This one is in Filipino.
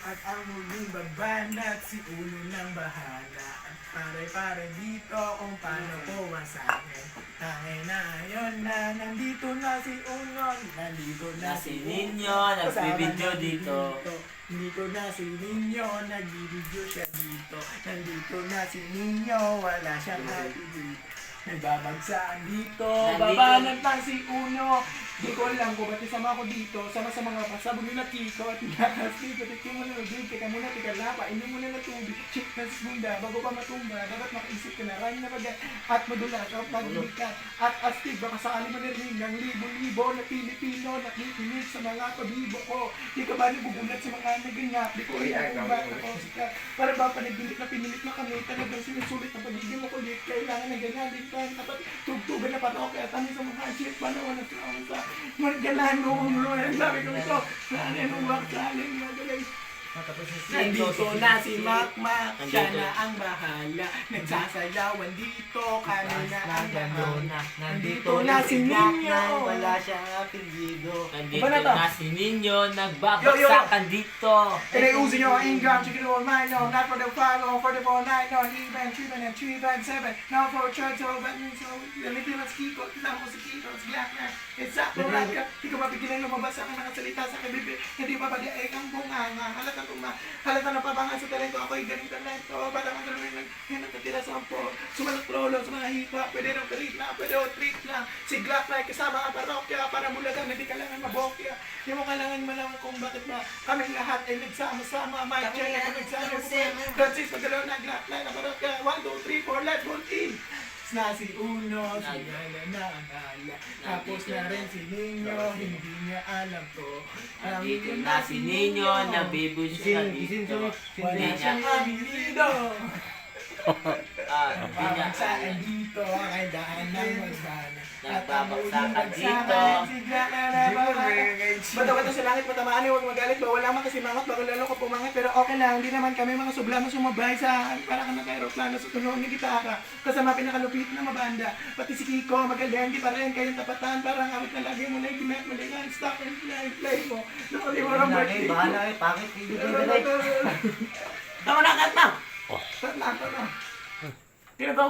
At ang muling babanat, si Uno ng bahala. At pare-pare dito kung paano puwasakin. Tangin na yun na, nandito na si Uno. Nandito na si Ninyo, nagbibideo dito. Nandito na si Ninyo, nagbibideo siya dito. Nandito na si Ninyo, wala siyang dito. Nagbabagsakan dito, babanat lang si Uno. Di ko alam kung ba't isama ko dito. Sama sa mga pasabog nila Kiko at Inakas dito. Tikin mo na ng drink, teka muna, teka lapa. Inom mo na ng tubig. Shit na sismunda, bago pa matumba. Dapat makaisip ka na, rhyme na pag at madulas, at magiging ka. At astig, baka sakali manirinig ng libo-libo na Pilipino nakikinig sa mga pabibo ko. Di ka ba nagugulat sa mga naganap? Di ko alam kung bakit ako sikat. Para ba panaginip na pinilit na kami, talagang sinusulit na paligid mo kulit. Kailangan na ganyan din tayo. Dapat tugtugan na parokya. Tami sa mga shit, panawan na sa magalahan mo kung ano. Sabi ko ito, saan yung waksalin mo galing. Nandito na si Makmak, siya na ang bahala. Nagsasayawan dito, kami na ang bahala. Nandito na si Ninyo, wala siyang apelyido. Nandito Iba na to. na si Ninyo, nagbabagsakan dito. Inayusin nyo ang income, chicken roll, mine, no, not for the 5, or for the 4, 9, no, even, 3, and 3, 5, 7, now for church, so, but, so, gamitin mas Kiko, kasama ko si Kiko, it's black na, it's up, black ka, di ko mapigilan lumabas ang nakasalita sa kabibig, hindi pa ba di ay ang bunganga, halata na pabanga sa talento, ako'y galing talento, parang ang gano'n yan ang katira sa ampo, sumalak lolo, sa mga hipa, pwede rin treat na, pwede o treat na, si Glock na kasama ang parokya, para mulagan, hindi kailangan mabokya, hindi mo kailangan malaman kung bakit ba kaming lahat ay nagsama-sama, my chain ay nagsama-sama, Francis, magalaw na Glock na parokya, 1, 2, 3, 4, let's go team! Na si Uno, si Gala na ang ala. Tapos na rin si Ninyo, hindi niya alam to. Nandito na si Ninyo, nabibusya dito. Wala siyang abilido. Hindi niya Pabagsakan dito, kay daan ng magbana. At ang Nagbabagsakan muling dito. bagsakan, si Gala na bahala. Bata-bata sa langit, matamaan, huwag magalit. Bawal lamang kasi mangat, baka lalo ko pumangat. Pero okay lang, hindi naman kami mga sublamo sumabay sa para ka naka-aeroplano sa tunog ng gitara. Kasama pinakalupit na mabanda. Pati si Kiko, magaling, di pa rin kayong tapatan. Parang awit na lagi mo na ignat, malingan, stop and play mo. Nakali mo ang birthday. Bahala kayo, bakit hindi dito? Tama na, kat na! Kat na. Sino to?